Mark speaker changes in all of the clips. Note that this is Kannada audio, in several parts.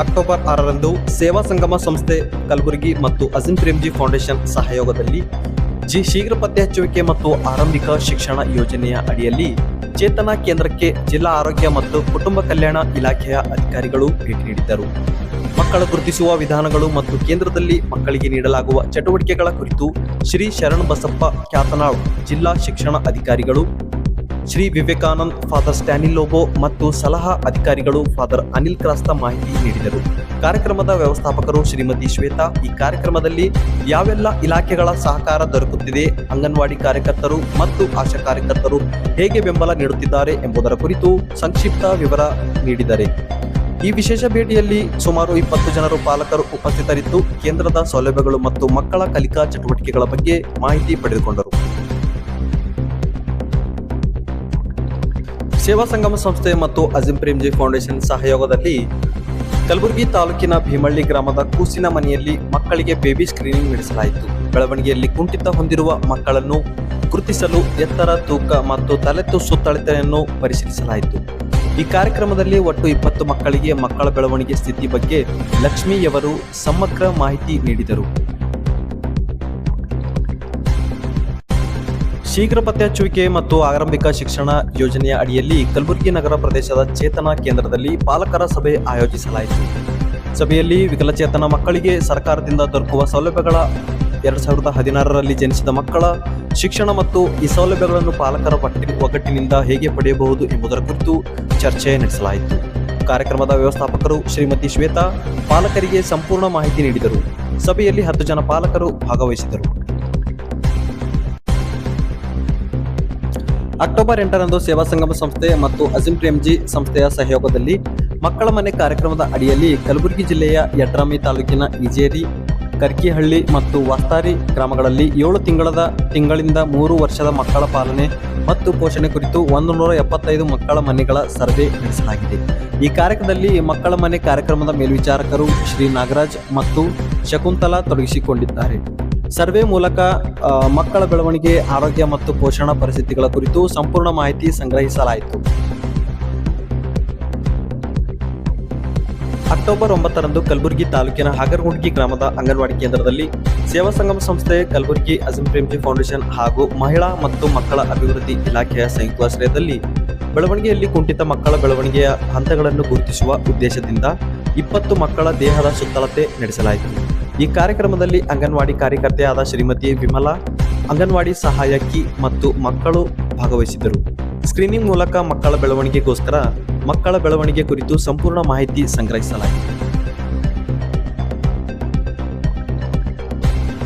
Speaker 1: ಅಕ್ಟೋಬರ್ 6ರಂದು ಸೇವಾ ಸಂಗಮ ಸಂಸ್ಥೆ ಕಲಬುರಗಿ ಮತ್ತು ಅಜಿಂ ಪ್ರೇಮ್ಜಿ ಫೌಂಡೇಶನ್ ಸಹಯೋಗದಲ್ಲಿ ಶೀಘ್ರ ಪತ್ತೆ ಹಚ್ಚುವಿಕೆ ಮತ್ತು ಆರಂಭಿಕ ಶಿಕ್ಷಣ ಯೋಜನೆಯ ಅಡಿಯಲ್ಲಿ ಚೇತನ ಕೇಂದ್ರಕ್ಕೆ ಜಿಲ್ಲಾ ಆರೋಗ್ಯ ಮತ್ತು ಕುಟುಂಬ ಕಲ್ಯಾಣ ಇಲಾಖೆಯ ಅಧಿಕಾರಿಗಳು ಭೇಟಿ ನೀಡಿದ್ದರು. ಮಕ್ಕಳ ಗುರುತಿಸುವ ವಿಧಾನಗಳು ಮತ್ತು ಕೇಂದ್ರದಲ್ಲಿ ಮಕ್ಕಳಿಗೆ ನೀಡಲಾಗುವ ಚಟುವಟಿಕೆಗಳ ಕುರಿತು ಶ್ರೀ ಶರಣಬಸಪ್ಪ ಕ್ಯಾತನಾಳ್ ಜಿಲ್ಲಾ ಶಿಕ್ಷಣ ಅಧಿಕಾರಿಗಳು, ಶ್ರೀ ವಿವೇಕಾನಂದ್ ಫಾದರ್ ಸ್ಟ್ಯಾನಿಲೋಬೋ ಮತ್ತು ಸಲಹಾ ಅಧಿಕಾರಿಗಳು ಫಾದರ್ ಅನಿಲ್ ಕ್ರಾಸ್ತ ಮಾಹಿತಿ ನೀಡಿದರು. ಕಾರ್ಯಕ್ರಮದ ವ್ಯವಸ್ಥಾಪಕರು ಶ್ರೀಮತಿ ಶ್ವೇತಾ ಈ ಕಾರ್ಯಕ್ರಮದಲ್ಲಿ ಯಾವೆಲ್ಲ ಇಲಾಖೆಗಳ ಸಹಕಾರ ದೊರಕುತ್ತಿದೆ, ಅಂಗನವಾಡಿ ಕಾರ್ಯಕರ್ತರು ಮತ್ತು ಆಶಾ ಕಾರ್ಯಕರ್ತರು ಹೇಗೆ ಬೆಂಬಲ ನೀಡುತ್ತಿದ್ದಾರೆ ಎಂಬುದರ ಕುರಿತು ಸಂಕ್ಷಿಪ್ತ ವಿವರ ನೀಡಿದ್ದಾರೆ. ಈ ವಿಶೇಷ ಭೇಟಿಯಲ್ಲಿ ಸುಮಾರು 20 ಜನರು ಪಾಲಕರು ಉಪಸ್ಥಿತರಿದ್ದು ಕೇಂದ್ರದ ಸೌಲಭ್ಯಗಳು ಮತ್ತು ಮಕ್ಕಳ ಕಲಿಕಾ ಚಟುವಟಿಕೆಗಳ ಬಗ್ಗೆ ಮಾಹಿತಿ ಪಡೆದುಕೊಂಡರು. ಸೇವಾ ಸಂಗಮ ಸಂಸ್ಥೆ ಮತ್ತು ಅಜಿಂ ಪ್ರೇಮ್ಜಿ ಫೌಂಡೇಶನ್ ಸಹಯೋಗದಲ್ಲಿ ಕಲಬುರಗಿ ತಾಲೂಕಿನ ಭೀಮಳ್ಳಿ ಗ್ರಾಮದ ಕೂಸಿನ ಮನೆಯಲ್ಲಿ ಮಕ್ಕಳಿಗೆ ಬೇಬಿ ಸ್ಕ್ರೀನಿಂಗ್ ನಡೆಸಲಾಯಿತು. ಬೆಳವಣಿಗೆಯಲ್ಲಿ ಕುಂಠಿತ ಹೊಂದಿರುವ ಮಕ್ಕಳನ್ನು ಗುರುತಿಸಲು ಎತ್ತರ, ತೂಕ ಮತ್ತು ತಲೆತು ಸುತ್ತಳತೆಯನ್ನು ಪರಿಶೀಲಿಸಲಾಯಿತು. ಈ ಕಾರ್ಯಕ್ರಮದಲ್ಲಿ ಒಟ್ಟು 20 ಮಕ್ಕಳಿಗೆ ಮಕ್ಕಳ ಬೆಳವಣಿಗೆ ಸ್ಥಿತಿ ಬಗ್ಗೆ ಲಕ್ಷ್ಮಿಯವರು ಸಮಗ್ರ ಮಾಹಿತಿ ನೀಡಿದರು. ಶೀಘ್ರ ಪತ್ತೆ ಹಚ್ಚುವಿಕೆ ಮತ್ತು ಆರಂಭಿಕ ಶಿಕ್ಷಣ ಯೋಜನೆಯ ಅಡಿಯಲ್ಲಿ ಕಲಬುರಗಿ ನಗರ ಪ್ರದೇಶದ ಚೇತನ ಕೇಂದ್ರದಲ್ಲಿ ಪಾಲಕರ ಸಭೆ ಆಯೋಜಿಸಲಾಯಿತು. ಸಭೆಯಲ್ಲಿ ವಿಕಲಚೇತನ ಮಕ್ಕಳಿಗೆ ಸರ್ಕಾರದಿಂದ ದೊರಕುವ ಸೌಲಭ್ಯಗಳ 2016ರಲ್ಲಿ ಜನಿಸಿದ ಮಕ್ಕಳ ಶಿಕ್ಷಣ ಮತ್ತು ಈ ಸೌಲಭ್ಯಗಳನ್ನು ಪಾಲಕರ ಒಗ್ಗಟ್ಟಿನಿಂದ ಹೇಗೆ ಪಡೆಯಬಹುದು ಎಂಬುದರ ಕುರಿತು ಚರ್ಚೆ ನಡೆಸಲಾಯಿತು. ಕಾರ್ಯಕ್ರಮದ ವ್ಯವಸ್ಥಾಪಕರು ಶ್ರೀಮತಿ ಶ್ವೇತಾ ಪಾಲಕರಿಗೆ ಸಂಪೂರ್ಣ ಮಾಹಿತಿ ನೀಡಿದರು. ಸಭೆಯಲ್ಲಿ 10 ಜನ ಪಾಲಕರು ಭಾಗವಹಿಸಿದರು. ಅಕ್ಟೋಬರ್ 8ರಂದು ಸೇವಾ ಸಂಗಮ ಸಂಸ್ಥೆ ಮತ್ತು ಅಜಿಂ ಪ್ರೇಮ್ಜಿ ಸಂಸ್ಥೆಯ ಸಹಯೋಗದಲ್ಲಿ ಮಕ್ಕಳ ಮನೆ ಕಾರ್ಯಕ್ರಮದ ಅಡಿಯಲ್ಲಿ ಕಲಬುರಗಿ ಜಿಲ್ಲೆಯ ಯಡ್ರಾಮಿ ತಾಲೂಕಿನ ಇಜೇರಿ, ಕರ್ಕಿಹಳ್ಳಿ ಮತ್ತು ವಾಸ್ತಾರಿ ಗ್ರಾಮಗಳಲ್ಲಿ 7 ತಿಂಗಳಿಂದ 3 ವರ್ಷದ ಮಕ್ಕಳ ಪಾಲನೆ ಮತ್ತು ಪೋಷಣೆ ಕುರಿತು 175 ಮಕ್ಕಳ ಮನೆಗಳ ಸರ್ವೆ ನಡೆಸಲಾಗಿದೆ. ಈ ಕಾರ್ಯಕ್ರಮದಲ್ಲಿ ಮಕ್ಕಳ ಮನೆ ಕಾರ್ಯಕ್ರಮದ ಮೇಲ್ವಿಚಾರಕರು ಶ್ರೀ ನಾಗರಾಜ್ ಮತ್ತು ಶಕುಂತಲಾ ತೊಡಗಿಸಿಕೊಂಡಿದ್ದಾರೆ. ಸರ್ವೆ ಮೂಲಕ ಮಕ್ಕಳ ಬೆಳವಣಿಗೆ, ಆರೋಗ್ಯ ಮತ್ತು ಪೋಷಣಾ ಪರಿಸ್ಥಿತಿಗಳ ಕುರಿತು ಸಂಪೂರ್ಣ ಮಾಹಿತಿ ಸಂಗ್ರಹಿಸಲಾಯಿತು. ಅಕ್ಟೋಬರ್ 9ರಂದು ಕಲಬುರಗಿ ತಾಲೂಕಿನ ಹಾಗರಗುಂಡ್ಗಿ ಗ್ರಾಮದ ಅಂಗನವಾಡಿ ಕೇಂದ್ರದಲ್ಲಿ ಸೇವಾ ಸಂಗಮ ಸಂಸ್ಥೆ, ಕಲಬುರಗಿ ಅಜಿಂ ಪ್ರೇಮ್ಜಿ ಫೌಂಡೇಶನ್ ಹಾಗೂ ಮಹಿಳಾ ಮತ್ತು ಮಕ್ಕಳ ಅಭಿವೃದ್ಧಿ ಇಲಾಖೆಯ ಸಂಯುಕ್ತಾಶ್ರಯದಲ್ಲಿ ಬೆಳವಣಿಗೆಯಲ್ಲಿ ಕುಂಠಿತ ಮಕ್ಕಳ ಬೆಳವಣಿಗೆಯ ಹಂತಗಳನ್ನು ಗುರುತಿಸುವ ಉದ್ದೇಶದಿಂದ 20 ಮಕ್ಕಳ ದೇಹದ ಸುತ್ತಳತೆ ನಡೆಸಲಾಯಿತು. ಈ ಕಾರ್ಯಕ್ರಮದಲ್ಲಿ ಅಂಗನವಾಡಿ ಕಾರ್ಯಕರ್ತೆಯಾದ ಶ್ರೀಮತಿ ವಿಮಲಾ, ಅಂಗನವಾಡಿ ಸಹಾಯಕಿ ಮತ್ತು ಮಕ್ಕಳು ಭಾಗವಹಿಸಿದ್ದರು. ಸ್ಕ್ರೀನಿಂಗ್ ಮೂಲಕ ಮಕ್ಕಳ ಬೆಳವಣಿಗೆಗೋಸ್ಕರ ಮಕ್ಕಳ ಬೆಳವಣಿಗೆ ಕುರಿತು ಸಂಪೂರ್ಣ ಮಾಹಿತಿ ಸಂಗ್ರಹಿಸಲಾಯಿತು.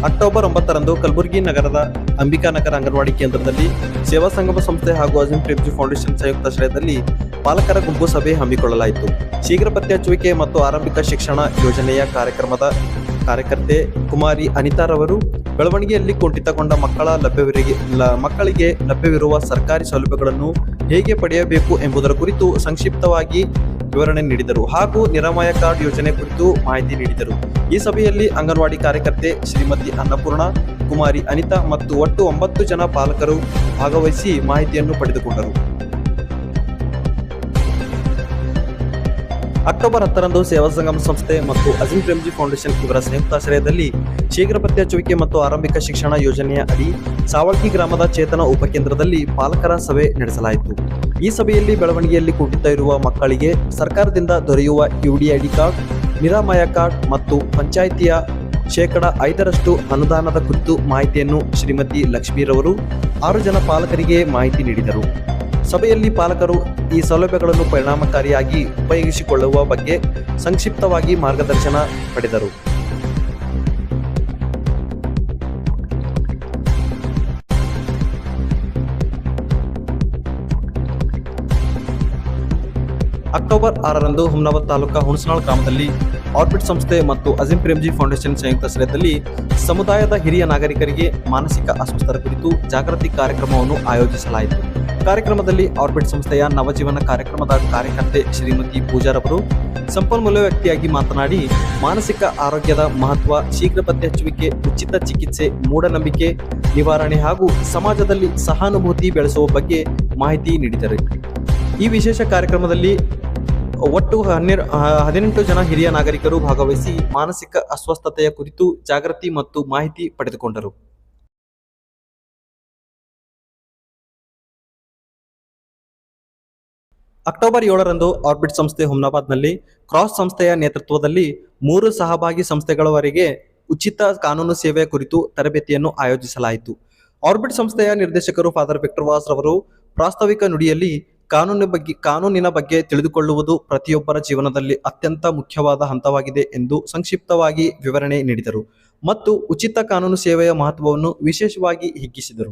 Speaker 1: ಅಕ್ಟೋಬರ್ 9ರಂದು ಕಲಬುರಗಿ ನಗರದ ಅಂಬಿಕಾನಗರ ಅಂಗನವಾಡಿ ಕೇಂದ್ರದಲ್ಲಿ ಸೇವಾ ಸಂಗಮ ಸಂಸ್ಥೆ ಹಾಗೂ ಅಜಿಂ ಪ್ರೇಮ್ಜಿ ಫೌಂಡೇಶನ್ ಸಂಯುಕ್ತಾಶ್ರಯದಲ್ಲಿ ಪಾಲಕರ ಗುಂಪು ಸಭೆ ಹಮ್ಮಿಕೊಳ್ಳಲಾಯಿತು. ಶೀಘ್ರ ಪತ್ತೆ ಹಚ್ಚುವಿಕೆ ಮತ್ತು ಆರಂಭಿಕ ಶಿಕ್ಷಣ ಯೋಜನೆಯ ಕಾರ್ಯಕ್ರಮದ ಕಾರ್ಯಕರ್ತೆ ಕುಮಾರಿ ಅನಿತಾರವರು ಬೆಳವಣಿಗೆಯಲ್ಲಿ ಕುಂಠಿತಗೊಂಡ ಮಕ್ಕಳಿಗೆ ಲಭ್ಯವಿರುವ ಸರ್ಕಾರಿ ಸೌಲಭ್ಯಗಳನ್ನು ಹೇಗೆ ಪಡೆಯಬೇಕು ಎಂಬುದರ ಕುರಿತು ಸಂಕ್ಷಿಪ್ತವಾಗಿ ವಿವರಣೆ ನೀಡಿದರು ಹಾಗೂ ನಿರಾಮಯ ಕಾರ್ಡ್ ಯೋಜನೆ ಕುರಿತು ಮಾಹಿತಿ ನೀಡಿದರು. ಈ ಸಭೆಯಲ್ಲಿ ಅಂಗನವಾಡಿ ಕಾರ್ಯಕರ್ತೆ ಶ್ರೀಮತಿ ಅನ್ನಪೂರ್ಣ, ಕುಮಾರಿ ಅನಿತಾ ಮತ್ತು ಒಟ್ಟು 9 ಜನ ಪಾಲಕರು ಭಾಗವಹಿಸಿ ಮಾಹಿತಿಯನ್ನು ಪಡೆದುಕೊಂಡರು. ಅಕ್ಟೋಬರ್ 10ರಂದು ಸೇವಾ ಸಂಗಮ ಸಂಸ್ಥೆ ಮತ್ತು ಅಜಿಂ ಪ್ರೇಮ್ಜಿ ಫೌಂಡೇಶನ್ ಇವರ ಸಂಯುಕ್ತಾಶ್ರಯದಲ್ಲಿ ಶೀಘ್ರ ಪತ್ತೆ ಹಚ್ಚುವಿಕೆ ಮತ್ತು ಆರಂಭಿಕ ಶಿಕ್ಷಣ ಯೋಜನೆಯ ಅಡಿ ಸಾವಳ್ಗಿ ಗ್ರಾಮದ ಚೇತನ ಉಪಕೇಂದ್ರದಲ್ಲಿ ಪಾಲಕರ ಸಭೆ ನಡೆಸಲಾಯಿತು. ಈ ಸಭೆಯಲ್ಲಿ ಬೆಳವಣಿಗೆಯಲ್ಲಿ ಕುಂಠಿತ ಇರುವ ಮಕ್ಕಳಿಗೆ ಸರ್ಕಾರದಿಂದ ದೊರೆಯುವ UDID ಕಾರ್ಡ್, ನಿರಾಮಯ ಕಾರ್ಡ್ ಮತ್ತು ಪಂಚಾಯಿತಿಯ 5% ಅನುದಾನದ ಕುರಿತು ಮಾಹಿತಿಯನ್ನು ಶ್ರೀಮತಿ ಲಕ್ಷ್ಮೀರವರು 6 ಜನ ಪಾಲಕರಿಗೆ ಮಾಹಿತಿ ನೀಡಿದರು. ಸಭೆಯಲ್ಲಿ ಪಾಲಕರು ಈ ಸೌಲಭ್ಯಗಳನ್ನು ಪರಿಣಾಮಕಾರಿಯಾಗಿ ಉಪಯೋಗಿಸಿಕೊಳ್ಳುವ ಬಗ್ಗೆ ಸಂಕ್ಷಿಪ್ತವಾಗಿ ಮಾರ್ಗದರ್ಶನ ಪಡೆದರು. ಅಕ್ಟೋಬರ್ 6ರಂದು ಹುಮ್ನಾಬಾದ್ ತಾಲೂಕಾ ಹುಣಸನಾಳ್ ಗ್ರಾಮದಲ್ಲಿ ಆರ್ಬಿಟ್ ಸಂಸ್ಥೆ ಮತ್ತು ಅಜಿಂ ಪ್ರೇಮ್ಜಿ ಫೌಂಡೇಶನ್ ಸಂಯುಕ್ತಾಶ್ರಯದಲ್ಲಿ ಸಮುದಾಯದ ಹಿರಿಯ ನಾಗರಿಕರಿಗೆ ಮಾನಸಿಕ ಅಸ್ವಸ್ಥರ ಕುರಿತು ಜಾಗೃತಿ ಕಾರ್ಯಕ್ರಮವನ್ನು ಆಯೋಜಿಸಲಾಯಿತು. ಕಾರ್ಯಕ್ರಮದಲ್ಲಿ ಆರ್ಬಿಟ್ ಸಂಸ್ಥೆಯ ನವಜೀವನ ಕಾರ್ಯಕ್ರಮದ ಕಾರ್ಯಕರ್ತೆ ಶ್ರೀಮತಿ ಪೂಜಾರವರು ಸಂಪನ್ಮೂಲ ವ್ಯಕ್ತಿಯಾಗಿ ಮಾತನಾಡಿ ಮಾನಸಿಕ ಆರೋಗ್ಯದ ಮಹತ್ವ, ಶೀಘ್ರ ಪತ್ತೆ ಹಚ್ಚುವಿಕೆ, ಉಚಿತ ಚಿಕಿತ್ಸೆ, ಮೂಢನಂಬಿಕೆ ನಿವಾರಣೆ ಹಾಗೂ ಸಮಾಜದಲ್ಲಿ ಸಹಾನುಭೂತಿ ಬೆಳೆಸುವ ಬಗ್ಗೆ ಮಾಹಿತಿ ನೀಡಿದರು. ಈ ವಿಶೇಷ ಕಾರ್ಯಕ್ರಮದಲ್ಲಿ ಒಟ್ಟು 18 ಜನ ಹಿರಿಯ ನಾಗರಿಕರು ಭಾಗವಹಿಸಿ ಮಾನಸಿಕ ಅಸ್ವಸ್ಥತೆಯ ಕುರಿತು ಜಾಗೃತಿ ಮತ್ತು ಮಾಹಿತಿ ಪಡೆದುಕೊಂಡರು. ಅಕ್ಟೋಬರ್ 7ರಂದು ಆರ್ಬಿಟ್ ಸಂಸ್ಥೆ ಹುಮ್ನಾಬಾದ್ನಲ್ಲಿ ಕ್ರಾಸ್ ಸಂಸ್ಥೆಯ ನೇತೃತ್ವದಲ್ಲಿ 3 ಸಹಭಾಗಿ ಸಂಸ್ಥೆಗಳವರೆಗೆ ಉಚಿತ ಕಾನೂನು ಸೇವೆ ಕುರಿತು ತರಬೇತಿಯನ್ನು ಆಯೋಜಿಸಲಾಯಿತು. ಆರ್ಬಿಟ್ ಸಂಸ್ಥೆಯ ನಿರ್ದೇಶಕರು ಫಾದರ್ ವಿಕ್ಟರ್ ವಾಸ್ ರವರು ಪ್ರಾಸ್ತಾವಿಕ ನುಡಿಯಲ್ಲಿ ಕಾನೂನಿನ ಬಗ್ಗೆ ತಿಳಿದುಕೊಳ್ಳುವುದು ಪ್ರತಿಯೊಬ್ಬರ ಜೀವನದಲ್ಲಿ ಅತ್ಯಂತ ಮುಖ್ಯವಾದ ಹಂತವಾಗಿದೆ ಎಂದು ಸಂಕ್ಷಿಪ್ತವಾಗಿ ವಿವರಣೆ ನೀಡಿದರು ಮತ್ತು ಉಚಿತ ಕಾನೂನು ಸೇವೆಯ ಮಹತ್ವವನ್ನು ವಿಶೇಷವಾಗಿ ಹಿಗ್ಗಿಸಿದರು.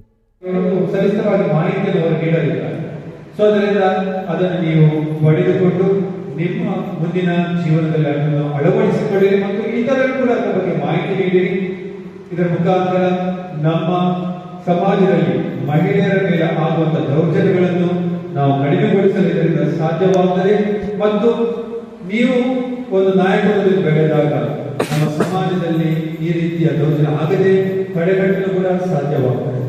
Speaker 2: ಸೊ ಅದರಿಂದ ಅದನ್ನು ನೀವು ಪಡೆದುಕೊಂಡು ನಿಮ್ಮ ಮುಂದಿನ ಜೀವನದಲ್ಲಿ ಅದನ್ನು ಅಳವಡಿಸಿಕೊಳ್ಳಿರಿ ಮತ್ತು ಇತರರು ಕೂಡ ಅದರ ಬಗ್ಗೆ ಮಾಹಿತಿ ನೀಡಿರಿ. ಇದರ ಮುಖಾಂತರ ನಮ್ಮ ಸಮಾಜದಲ್ಲಿ ಮಹಿಳೆಯರ ಮೇಲೆ ಆಗುವಂತಹ ದೌರ್ಜನ್ಯಗಳನ್ನು ನಾವು ಕಡಿಮೆಗೊಳಿಸಲು ಇದರಿಂದ ಸಾಧ್ಯವಾಗುತ್ತದೆ ಮತ್ತು ನೀವು ಒಂದು ನಾಯಕತ್ವದಲ್ಲಿ ಬೆಳೆದಾಗ ನಮ್ಮ ಸಮಾಜದಲ್ಲಿ ಈ ರೀತಿಯ ದೌರ್ಜನ್ಯ ಆಗದೆ ತಡೆಗಟ್ಟಲು ಕೂಡ ಸಾಧ್ಯವಾಗುತ್ತದೆ.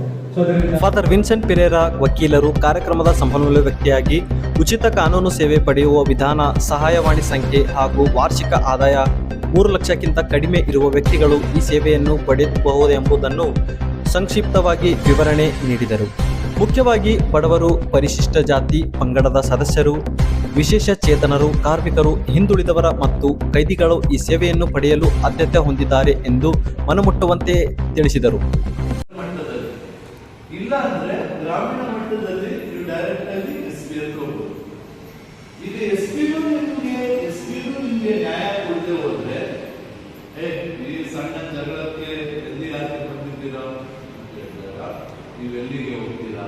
Speaker 1: ಫಾದರ್ ವಿನ್ಸೆಂಟ್ ಪಿರೇರಾ ವಕೀಲರು ಕಾರ್ಯಕ್ರಮದ ಸಂಪನ್ಮೂಲ ವ್ಯಕ್ತಿಯಾಗಿ ಉಚಿತ ಕಾನೂನು ಸೇವೆ ಪಡೆಯುವ ವಿಧಾನ, ಸಹಾಯವಾಣಿ ಸಂಖ್ಯೆ ಹಾಗೂ ವಾರ್ಷಿಕ ಆದಾಯ 3 ಲಕ್ಷಕ್ಕಿಂತ ಕಡಿಮೆ ಇರುವ ವ್ಯಕ್ತಿಗಳು ಈ ಸೇವೆಯನ್ನು ಪಡೆಯಬಹುದೆಂಬುದನ್ನು ಸಂಕ್ಷಿಪ್ತವಾಗಿ ವಿವರಣೆ ನೀಡಿದರು. ಮುಖ್ಯವಾಗಿ ಬಡವರು, ಪರಿಶಿಷ್ಟ ಜಾತಿ ಪಂಗಡದ ಸದಸ್ಯರು, ವಿಶೇಷ ಚೇತನರು, ಕಾರ್ಮಿಕರು, ಹಿಂದುಳಿದವರ ಮತ್ತು ಕೈದಿಗಳು ಈ ಸೇವೆಯನ್ನು ಪಡೆಯಲು ಆದ್ಯತೆ ಹೊಂದಿದ್ದಾರೆ ಎಂದು ಮನಮುಟ್ಟುವಂತೆ ತಿಳಿಸಿದರು.
Speaker 3: ಇಲ್ಲ ಅಂದ್ರೆ ಗ್ರಾಮೀಣ ಮಟ್ಟದಲ್ಲಿ ನೀವು ಡೈರೆಕ್ಟ್ ಆಗಿ SP ಹೋಗ್ಬೋದು. ಈಗ SP ನಿಮಗೆ ನ್ಯಾಯ ಕೊಡದೆ ಹೋದ್ರೆ ಈ ಸಣ್ಣ ಜಗಳಕ್ಕೆ ಎಲ್ಲಿ ಯಾಕೆ ಬಂದಿದ್ದೀರಾ, ನೀವು ಎಲ್ಲಿಗೆ ಹೋಗ್ತೀರಾ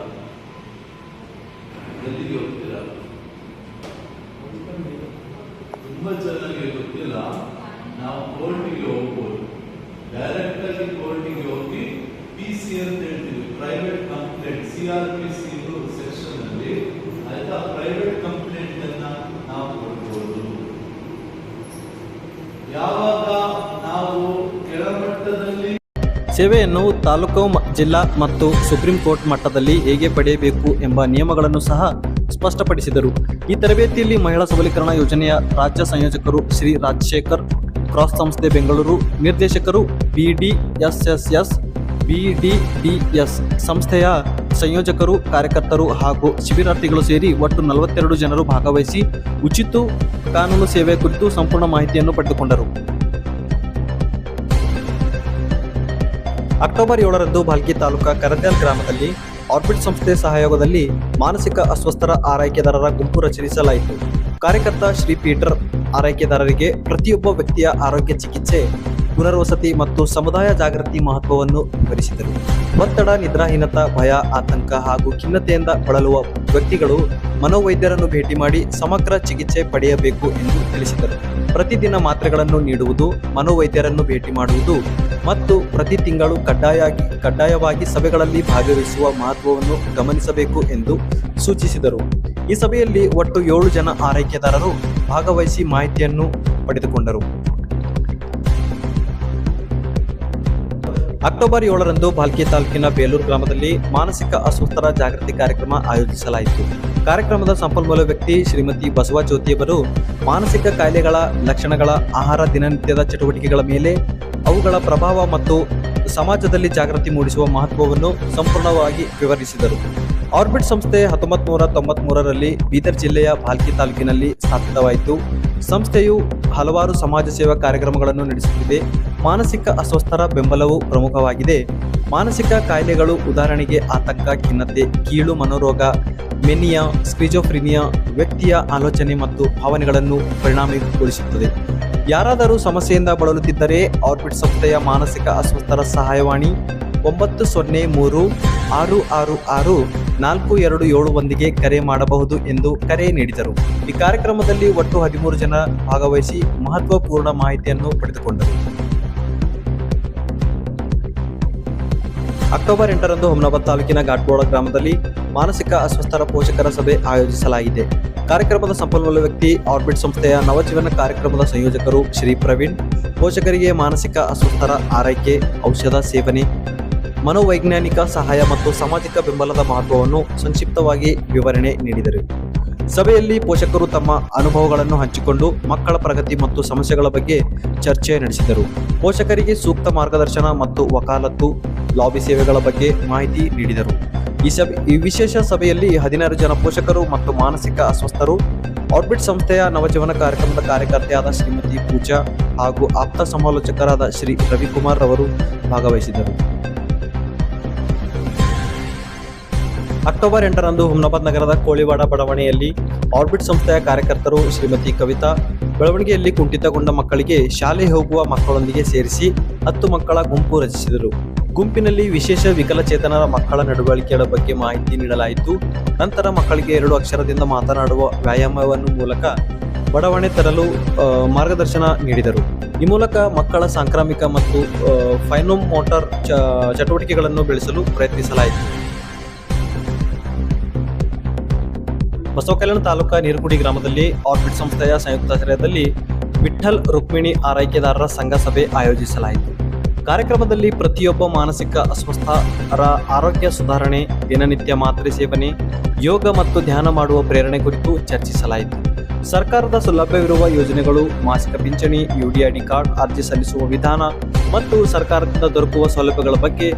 Speaker 3: ತುಂಬಾ ಚೆನ್ನಾಗಿ ಗೊತ್ತಿಲ್ಲ. ನಾವು ಕೋರ್ಟಿಗೆ ಹೋಗ್ಬೋದು, ಡೈರೆಕ್ಟ್ ಆಗಿ ಕೋರ್ಟಿಗೆ ಹೋಗಿ PC ಅಂತ ಹೇಳ್ತೀವಿ, ಪ್ರೈವೇಟ್ ಕಂಪ್ಲೇಂಟ್. CRPC ಸೆಕ್ಷನ್ ಅಲ್ಲಿ ಆಯ್ತಾ, ಪ್ರೈವೇಟ್ ಕಂಪ್ಲೇಂಟ್ ಅನ್ನ ನಾವು ಕೊಡ್ಬೋದು. ಯಾವಾಗ ನಾವು ಕೆಳಮಟ್ಟದಲ್ಲಿ
Speaker 1: ಸೇವೆಯನ್ನು ತಾಲೂಕು, ಜಿಲ್ಲಾ ಮತ್ತು ಸುಪ್ರೀಂ ಕೋರ್ಟ್ ಮಟ್ಟದಲ್ಲಿ ಹೇಗೆ ಪಡೆಯಬೇಕು ಎಂಬ ನಿಯಮಗಳನ್ನು ಸಹ ಸ್ಪಷ್ಟಪಡಿಸಿದರು. ಈ ತರಬೇತಿಯಲ್ಲಿ ಮಹಿಳಾ ಸಬಲೀಕರಣ ಯೋಜನೆಯ ರಾಜ್ಯ ಸಂಯೋಜಕರು ಶ್ರೀ ರಾಜಶೇಖರ್, ಕ್ರಾಸ್ ಸಂಸ್ಥೆ ಬೆಂಗಳೂರು ನಿರ್ದೇಶಕರು BDDS ಸಂಸ್ಥೆಯ ಸಂಯೋಜಕರು, ಕಾರ್ಯಕರ್ತರು ಹಾಗೂ ಶಿಬಿರಾರ್ಥಿಗಳು ಸೇರಿ ಒಟ್ಟು 42 ಜನರು ಭಾಗವಹಿಸಿ ಉಚಿತ ಕಾನೂನು ಸೇವೆ ಕುರಿತು ಸಂಪೂರ್ಣ ಮಾಹಿತಿಯನ್ನು ಪಡೆದುಕೊಂಡರು. ಅಕ್ಟೋಬರ್ 7ರಂದು ಭಾಲ್ಕಿ ತಾಲೂಕಾ ಕರದ್ಯಾಲ್ ಗ್ರಾಮದಲ್ಲಿ ಆರ್ಬಿಟ್ ಸಂಸ್ಥೆ ಸಹಯೋಗದಲ್ಲಿ ಮಾನಸಿಕ ಅಸ್ವಸ್ಥರ ಆರೈಕೆದಾರರ ಗುಂಪು ರಚಿಸಲಾಯಿತು. ಕಾರ್ಯಕರ್ತ ಶ್ರೀ ಪೀಟರ್ ಆರೈಕೆದಾರರಿಗೆ ಪ್ರತಿಯೊಬ್ಬ ವ್ಯಕ್ತಿಯ ಆರೋಗ್ಯ ಚಿಕಿತ್ಸೆ, ಪುನರ್ವಸತಿ ಮತ್ತು ಸಮುದಾಯ ಜಾಗೃತಿ ಮಹತ್ವವನ್ನು ವಿವರಿಸಿದರು. ಒತ್ತಡ, ನಿದ್ರಾಹೀನತಾ, ಭಯ, ಆತಂಕ ಹಾಗೂ ಖಿನ್ನತೆಯಿಂದ ಬಳಲುವ ವ್ಯಕ್ತಿಗಳು ಮನೋವೈದ್ಯರನ್ನು ಭೇಟಿ ಮಾಡಿ ಸಮಗ್ರ ಚಿಕಿತ್ಸೆ ಪಡೆಯಬೇಕು ಎಂದು ತಿಳಿಸಿದರು. ಪ್ರತಿದಿನ ಮಾತ್ರೆಗಳನ್ನು ನೀಡುವುದು, ಮನೋವೈದ್ಯರನ್ನು ಭೇಟಿ ಮಾಡುವುದು ಮತ್ತು ಪ್ರತಿ ತಿಂಗಳು ಕಡ್ಡಾಯವಾಗಿ ಸಭೆಗಳಲ್ಲಿ ಭಾಗವಹಿಸುವ ಮಹತ್ವವನ್ನು ಗಮನಿಸಬೇಕು ಎಂದು ಸೂಚಿಸಿದರು. ಈ ಸಭೆಯಲ್ಲಿ ಒಟ್ಟು 7 ಜನ ಆರೈಕೆದಾರರು ಭಾಗವಹಿಸಿ ಮಾಹಿತಿಯನ್ನು ಪಡೆದುಕೊಂಡರು. ಅಕ್ಟೋಬರ್ 7ರಂದು ಭಾಲ್ಕಿ ತಾಲೂಕಿನ ಬೇಲೂರು ಗ್ರಾಮದಲ್ಲಿ ಮಾನಸಿಕ ಅಸ್ವಸ್ಥರ ಜಾಗೃತಿ ಕಾರ್ಯಕ್ರಮ ಆಯೋಜಿಸಲಾಯಿತು. ಕಾರ್ಯಕ್ರಮದ ಸಂಪನ್ಮೂಲ ವ್ಯಕ್ತಿ ಶ್ರೀಮತಿ ಬಸವ ಜ್ಯೋತಿಯವರು ಮಾನಸಿಕ ಕಾಯಿಲೆಗಳ ಲಕ್ಷಣಗಳ, ಆಹಾರ, ದಿನನಿತ್ಯದ ಚಟುವಟಿಕೆಗಳ ಮೇಲೆ ಅವುಗಳ ಪ್ರಭಾವ ಮತ್ತು ಸಮಾಜದಲ್ಲಿ ಜಾಗೃತಿ ಮೂಡಿಸುವ ಮಹತ್ವವನ್ನು ಸಂಪೂರ್ಣವಾಗಿ ವಿವರಿಸಿದರು. ಆರ್ಬಿಟ್ ಸಂಸ್ಥೆ 1993ರಲ್ಲಿ ಬೀದರ್ ಜಿಲ್ಲೆಯ ಭಾಲ್ಕಿ ತಾಲೂಕಿನಲ್ಲಿ ಸ್ಥಾಪಿತವಾಯಿತು. ಸಂಸ್ಥೆಯು ಹಲವಾರು ಸಮಾಜ ಸೇವಾ ಕಾರ್ಯಕ್ರಮಗಳನ್ನು ನಡೆಸುತ್ತಿದೆ. ಮಾನಸಿಕ ಅಸ್ವಸ್ಥರ ಬೆಂಬಲವು ಪ್ರಮುಖವಾಗಿದೆ. ಮಾನಸಿಕ ಕಾಯಿಲೆಗಳು ಉದಾಹರಣೆಗೆ ಆತಂಕ, ಖಿನ್ನತೆ, ಕೀಳು ಮನೋರೋಗ, ಮೆನಿಯಾ, ಸ್ಕಿಜೋಫ್ರಿನಿಯಾ ವ್ಯಕ್ತಿಯ ಆಲೋಚನೆ ಮತ್ತು ಭಾವನೆಗಳನ್ನು ಪರಿಣಾಮಗೊಳಿಸುತ್ತದೆ. ಯಾರಾದರೂ ಸಮಸ್ಯೆಯಿಂದ ಬಳಲುತ್ತಿದ್ದರೆ ಆರ್ಬಿಟ್ ಸಂಸ್ಥೆಯ ಮಾನಸಿಕ ಅಸ್ವಸ್ಥರ ಸಹಾಯವಾಣಿ 906666427 ಕರೆ ಮಾಡಬಹುದು ಎಂದು ಕರೆ ನೀಡಿದರು. ಈ ಕಾರ್ಯಕ್ರಮದಲ್ಲಿ ಒಟ್ಟು 13 ಜನ ಭಾಗವಹಿಸಿ ಮಹತ್ವಪೂರ್ಣ ಮಾಹಿತಿಯನ್ನು ಪಡೆದುಕೊಂಡರು. ಅಕ್ಟೋಬರ್ 8ರಂದು ಹುಮ್ನಾಬಾದ್ ತಾಲೂಕಿನ ಘಾಟ್ಬೋಳ ಗ್ರಾಮದಲ್ಲಿ ಮಾನಸಿಕ ಅಸ್ವಸ್ಥರ ಪೋಷಕರ ಸಭೆ ಆಯೋಜಿಸಲಾಗಿದೆ. ಕಾರ್ಯಕ್ರಮದ ಸಂಪನ್ಮೂಲ ವ್ಯಕ್ತಿ ಆರ್ಬಿಟ್ ಸಂಸ್ಥೆಯ ನವಜೀವನ ಕಾರ್ಯಕ್ರಮದ ಸಂಯೋಜಕರು ಶ್ರೀ ಪ್ರವೀಣ್ ಪೋಷಕರಿಗೆ ಮಾನಸಿಕ ಅಸ್ವಸ್ಥರ ಆರೈಕೆ, ಔಷಧ ಸೇವನೆ, ಮನೋವೈಜ್ಞಾನಿಕ ಸಹಾಯ ಮತ್ತು ಸಾಮಾಜಿಕ ಬೆಂಬಲದ ಮಹತ್ವವನ್ನು ಸಂಕ್ಷಿಪ್ತವಾಗಿ ವಿವರಣೆ ನೀಡಿದರು. ಸಭೆಯಲ್ಲಿ ಪೋಷಕರು ತಮ್ಮ ಅನುಭವಗಳನ್ನು ಹಂಚಿಕೊಂಡು ಮಕ್ಕಳ ಪ್ರಗತಿ ಮತ್ತು ಸಮಸ್ಯೆಗಳ ಬಗ್ಗೆ ಚರ್ಚೆ ನಡೆಸಿದರು. ಪೋಷಕರಿಗೆ ಸೂಕ್ತ ಮಾರ್ಗದರ್ಶನ ಮತ್ತು ವಕಾಲತ್ತು, ಲಾಬಿ ಸೇವೆಗಳ ಬಗ್ಗೆ ಮಾಹಿತಿ ನೀಡಿದರು. ಈ ವಿಶೇಷ ಸಭೆಯಲ್ಲಿ 16 ಜನ ಪೋಷಕರು ಮತ್ತು ಮಾನಸಿಕ ಅಸ್ವಸ್ಥರು, ಆರ್ಬಿಟ್ ಸಂಸ್ಥೆಯ ನವಜೀವನ ಕಾರ್ಯಕ್ರಮದ ಕಾರ್ಯಕರ್ತೆಯಾದ ಶ್ರೀಮತಿ ಪೂಜಾ ಹಾಗೂ ಆಪ್ತ ಸಮಾಲೋಚಕರಾದ ಶ್ರೀ ರವಿಕುಮಾರ್ ರವರು ಭಾಗವಹಿಸಿದರು. ಅಕ್ಟೋಬರ್ 8ರಂದು ಹುಮ್ನಾಬಾದ್ ನಗರದ ಕೋಳಿವಾಡ ಬಡಾವಣೆಯಲ್ಲಿ ಆರ್ಬಿಟ್ ಸಂಸ್ಥೆಯ ಕಾರ್ಯಕರ್ತರು ಶ್ರೀಮತಿ ಕವಿತಾ ಬೆಳವಣಿಗೆಯಲ್ಲಿ ಕುಂಠಿತಗೊಂಡ ಮಕ್ಕಳಿಗೆ ಶಾಲೆ ಹೋಗುವ ಮಕ್ಕಳೊಂದಿಗೆ ಸೇರಿಸಿ 10 ಮಕ್ಕಳ ಗುಂಪು ರಚಿಸಿದರು. ಗುಂಪಿನಲ್ಲಿ ವಿಶೇಷ ವಿಕಲಚೇತನರ ಮಕ್ಕಳ ನಡವಳಿಕೆಗಳ ಬಗ್ಗೆ ಮಾಹಿತಿ ನೀಡಲಾಯಿತು. ನಂತರ ಮಕ್ಕಳಿಗೆ 2 ಅಕ್ಷರದಿಂದ ಮಾತನಾಡುವ ವ್ಯಾಯಾಮವನ್ನು ಮೂಲಕ ಬಡಾವಣೆ ತರಲು ಮಾರ್ಗದರ್ಶನ ನೀಡಿದರು. ಈ ಮೂಲಕ ಮಕ್ಕಳ ಸಾಂಕ್ರಾಮಿಕ ಮತ್ತು ಫೈನೋಮ್ ಮೋಟಾರ್ ಚಟುವಟಿಕೆಗಳನ್ನು ಬೆಳೆಸಲು ಪ್ರಯತ್ನಿಸಲಾಯಿತು. ಬಸವಕಲ್ಯಾಣ ತಾಲೂಕಾ ನೀರುಗುಡಿ ಗ್ರಾಮದಲ್ಲಿ ಆರ್ಬಿಟ್ ಸಂಸ್ಥೆಯ ಸಂಯುಕ್ತಾಶ್ರಯದಲ್ಲಿ ವಿಠ್ಠಲ್ ರುಕ್ಮಿಣಿ ಆರೈಕೆದಾರರ ಸಂಘ ಸಭೆ ಆಯೋಜಿಸಲಾಯಿತು. ಕಾರ್ಯಕ್ರಮದಲ್ಲಿ ಪ್ರತಿಯೊಬ್ಬ ಮಾನಸಿಕ ಅಸ್ವಸ್ಥರ ಆರೋಗ್ಯ ಸುಧಾರಣೆ, ದಿನನಿತ್ಯ ಮಾತ್ರೆ ಸೇವನೆ, ಯೋಗ ಮತ್ತು ಧ್ಯಾನ ಮಾಡುವ ಪ್ರೇರಣೆ ಕುರಿತು ಚರ್ಚಿಸಲಾಯಿತು. ಸರ್ಕಾರದ ಸೌಲಭ್ಯವಿರುವ ಯೋಜನೆಗಳು, ಮಾಸಿಕ ಪಿಂಚಣಿ, UDID ಕಾರ್ಡ್ ಅರ್ಜಿ ಸಲ್ಲಿಸುವ ವಿಧಾನ ಮತ್ತು ಸರ್ಕಾರದಿಂದ ದೊರಕುವ ಸೌಲಭ್ಯಗಳ ಬಗ್ಗೆ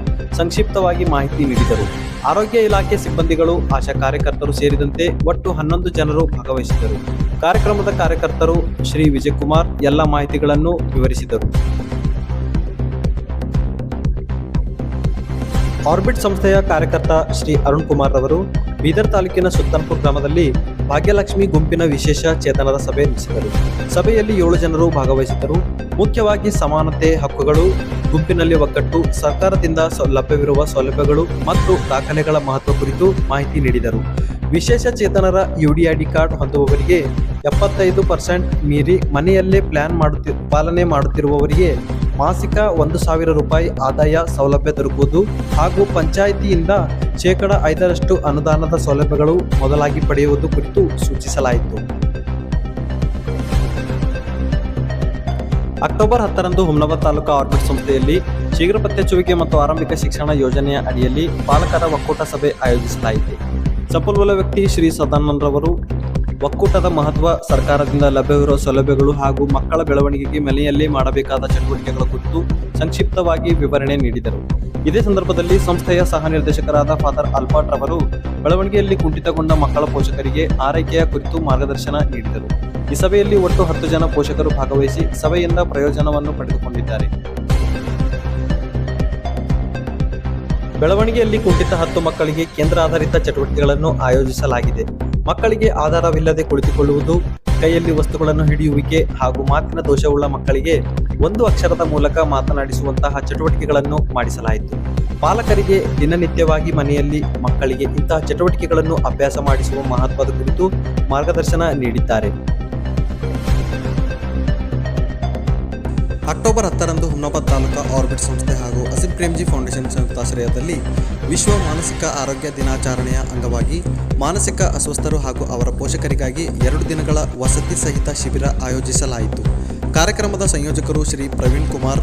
Speaker 1: ಸಂಕ್ಷಿಪ್ತವಾಗಿ ಮಾಹಿತಿ ನೀಡಿದರು. ಆರೋಗ್ಯ ಇಲಾಖೆ ಸಿಬ್ಬಂದಿಗಳು, ಆಶಾ ಕಾರ್ಯಕರ್ತರು ಸೇರಿದಂತೆ ಒಟ್ಟು 11 ಜನರು ಭಾಗವಹಿಸಿದರು. ಕಾರ್ಯಕ್ರಮದ ಕಾರ್ಯಕರ್ತರು ಶ್ರೀ ವಿಜಯಕುಮಾರ್ ಎಲ್ಲ ಮಾಹಿತಿಗಳನ್ನು ವಿವರಿಸಿದರು. ಆರ್ಬಿಟ್ ಸಂಸ್ಥೆಯ ಕಾರ್ಯಕರ್ತ ಶ್ರೀ ಅರುಣ್ ಕುಮಾರ್ ರವರು ಬೀದರ್ ತಾಲೂಕಿನ ಸುತ್ತನ್ಪುರ ಗ್ರಾಮದಲ್ಲಿ ಭಾಗ್ಯಲಕ್ಷ್ಮಿ ಗುಂಪಿನ ವಿಶೇಷ ಚೇತನರ ಸಭೆ ನಡೆಸಿದರು. ಸಭೆಯಲ್ಲಿ 7 ಜನರು ಭಾಗವಹಿಸಿದ್ದರು. ಮುಖ್ಯವಾಗಿ ಸಮಾನತೆ ಹಕ್ಕುಗಳು, ಗುಂಪಿನಲ್ಲಿ ಒಗ್ಗಟ್ಟು, ಸರ್ಕಾರದಿಂದ ಲಭ್ಯವಿರುವ ಸೌಲಭ್ಯಗಳು ಮತ್ತು ದಾಖಲೆಗಳ ಮಹತ್ವ ಕುರಿತು ಮಾಹಿತಿ ನೀಡಿದರು. ವಿಶೇಷ ಚೇತನರ UDID ಕಾರ್ಡ್ ಹೊಂದುವವರಿಗೆ 75% ಮೀರಿ ಮನೆಯಲ್ಲೇ ಪಾಲನೆ ಮಾಡುತ್ತಿರುವವರಿಗೆ ಮಾಸಿಕ 1,000 ರೂಪಾಯಿ ಆದಾಯ ಸೌಲಭ್ಯ ದೊರಕುವುದು ಹಾಗೂ ಪಂಚಾಯಿತಿಯಿಂದ 5% ಅನುದಾನದ ಸೌಲಭ್ಯಗಳು ಮೊದಲಾಗಿ ಪಡೆಯುವುದು ಕುರಿತು ಸೂಚಿಸಲಾಯಿತು. ಅಕ್ಟೋಬರ್ 10ರಂದು ಹುಮ್ನಾಬಾದ್ ತಾಲೂಕಾ ಆರ್ಬಿಟ್ ಸಂಸ್ಥೆಯಲ್ಲಿ ಶೀಘ್ರ ಪತ್ತೆಹಚ್ಚುವಿಕೆ ಮತ್ತು ಆರಂಭಿಕ ಶಿಕ್ಷಣ ಯೋಜನೆಯ ಅಡಿಯಲ್ಲಿ ಪಾಲಕರ ಒಕ್ಕೂಟ ಸಭೆ ಆಯೋಜಿಸಲಾಯಿತು. ಸಂಪನ್ಮೂಲ ವ್ಯಕ್ತಿ ಶ್ರೀ ಸದಾನಂದ್ ರವರು ಒಕ್ಕೂಟದ ಮಹತ್ವ, ಸರ್ಕಾರದಿಂದ ಲಭ್ಯವಿರುವ ಸೌಲಭ್ಯಗಳು ಹಾಗೂ ಮಕ್ಕಳ ಬೆಳವಣಿಗೆಗೆ ಮನೆಯಲ್ಲೇ ಮಾಡಬೇಕಾದ ಚಟುವಟಿಕೆಗಳ ಕುರಿತು ಸಂಕ್ಷಿಪ್ತವಾಗಿ ವಿವರಣೆ ನೀಡಿದರು. ಇದೇ ಸಂದರ್ಭದಲ್ಲಿ ಸಂಸ್ಥೆಯ ಸಹ ನಿರ್ದೇಶಕರಾದ ಫಾದರ್ ಆಲ್ಬರ್ಟ್ ರವರು ಬೆಳವಣಿಗೆಯಲ್ಲಿ ಕುಂಠಿತಗೊಂಡ ಮಕ್ಕಳ ಪೋಷಕರಿಗೆ ಆರೈಕೆಯ ಕುರಿತು ಮಾರ್ಗದರ್ಶನ ನೀಡಿದರು. ಈ ಸಭೆಯಲ್ಲಿ ಒಟ್ಟು 10 ಜನ ಪೋಷಕರು ಭಾಗವಹಿಸಿ ಸಭೆಯಿಂದ ಪ್ರಯೋಜನವನ್ನು ಪಡೆದುಕೊಂಡಿದ್ದಾರೆ. ಬೆಳವಣಿಗೆಯಲ್ಲಿ ಕುಂಠಿತ 10 ಮಕ್ಕಳಿಗೆ ಕೇಂದ್ರ ಆಧಾರಿತ ಚಟುವಟಿಕೆಗಳನ್ನು ಆಯೋಜಿಸಲಾಗಿದೆ. ಮಕ್ಕಳಿಗೆ ಆಧಾರವಿಲ್ಲದೆ ಕುಳಿತುಕೊಳ್ಳುವುದು, ಕೈಯಲ್ಲಿ ವಸ್ತುಗಳನ್ನು ಹಿಡಿಯುವಿಕೆ ಹಾಗೂ ಮಾತಿನ ದೋಷವುಳ್ಳ ಮಕ್ಕಳಿಗೆ 1 ಅಕ್ಷರದ ಮೂಲಕ ಮಾತನಾಡಿಸುವಂತಹ ಚಟುವಟಿಕೆಗಳನ್ನು ಮಾಡಿಸಲಾಯಿತು. ಪಾಲಕರಿಗೆ ದಿನನಿತ್ಯವಾಗಿ ಮನೆಯಲ್ಲಿ ಮಕ್ಕಳಿಗೆ ಇಂತಹ ಚಟುವಟಿಕೆಗಳನ್ನು ಅಭ್ಯಾಸ ಮಾಡಿಸುವ ಮಹತ್ವದ ಕುರಿತು ಮಾರ್ಗದರ್ಶನ ನೀಡಿದ್ದಾರೆ. ಅಕ್ಟೋಬರ್ 10ರಂದು ಹುಮ್ನಾಬಾದ್ ತಾಲೂಕಾ ಆರ್ಬಿಟ್ ಸಂಸ್ಥೆ ಹಾಗೂ ಅಸಿಂ ಪ್ರೇಮ್ಜಿ ಫೌಂಡೇಶನ್ ಸಂಯುಕ್ತಾಶ್ರಯದಲ್ಲಿ ವಿಶ್ವ ಮಾನಸಿಕ ಆರೋಗ್ಯ ದಿನಾಚರಣೆಯ ಅಂಗವಾಗಿ ಮಾನಸಿಕ ಅಸ್ವಸ್ಥರು ಹಾಗೂ ಅವರ ಪೋಷಕರಿಗಾಗಿ 2 ದಿನಗಳ ವಸತಿ ಸಹಿತ ಶಿಬಿರ ಆಯೋಜಿಸಲಾಯಿತು. ಕಾರ್ಯಕ್ರಮದ ಸಂಯೋಜಕರು ಶ್ರೀ ಪ್ರವೀಣ್ ಕುಮಾರ್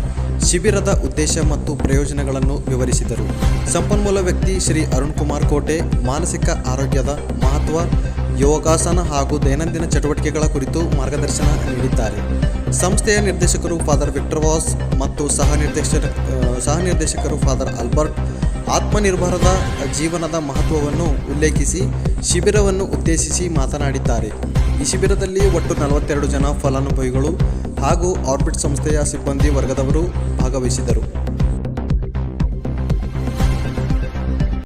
Speaker 1: ಶಿಬಿರದ ಉದ್ದೇಶ ಮತ್ತು ಪ್ರಯೋಜನಗಳನ್ನು ವಿವರಿಸಿದರು. ಸಂಪನ್ಮೂಲ ವ್ಯಕ್ತಿ ಶ್ರೀ ಅರುಣ್ ಕುಮಾರ್ ಕೋಟೆ ಮಾನಸಿಕ ಆರೋಗ್ಯದ ಮಹತ್ವ, ಯೋಗಾಸನ ಹಾಗೂ ದೈನಂದಿನ ಚಟುವಟಿಕೆಗಳ ಕುರಿತು ಮಾರ್ಗದರ್ಶನ ನೀಡಿದ್ದಾರೆ. ಸಂಸ್ಥೆಯ ನಿರ್ದೇಶಕರು ಫಾದರ್ ವಿಕ್ಟರ್ ವಾಸ್ ಮತ್ತು ಸಹ ನಿರ್ದೇಶಕರು ಫಾದರ್ ಆಲ್ಬರ್ಟ್ ಆತ್ಮನಿರ್ಭರದ ಜೀವನದ ಮಹತ್ವವನ್ನು ಉಲ್ಲೇಖಿಸಿ ಶಿಬಿರವನ್ನು ಉದ್ದೇಶಿಸಿ ಮಾತನಾಡಿದ್ದಾರೆ. ಈ ಶಿಬಿರದಲ್ಲಿ ಒಟ್ಟು 42 ಜನ ಫಲಾನುಭವಿಗಳು ಹಾಗೂ ಆರ್ಬಿಟ್ ಸಂಸ್ಥೆಯ ಸಿಬ್ಬಂದಿ ವರ್ಗದವರು ಭಾಗವಹಿಸಿದರು.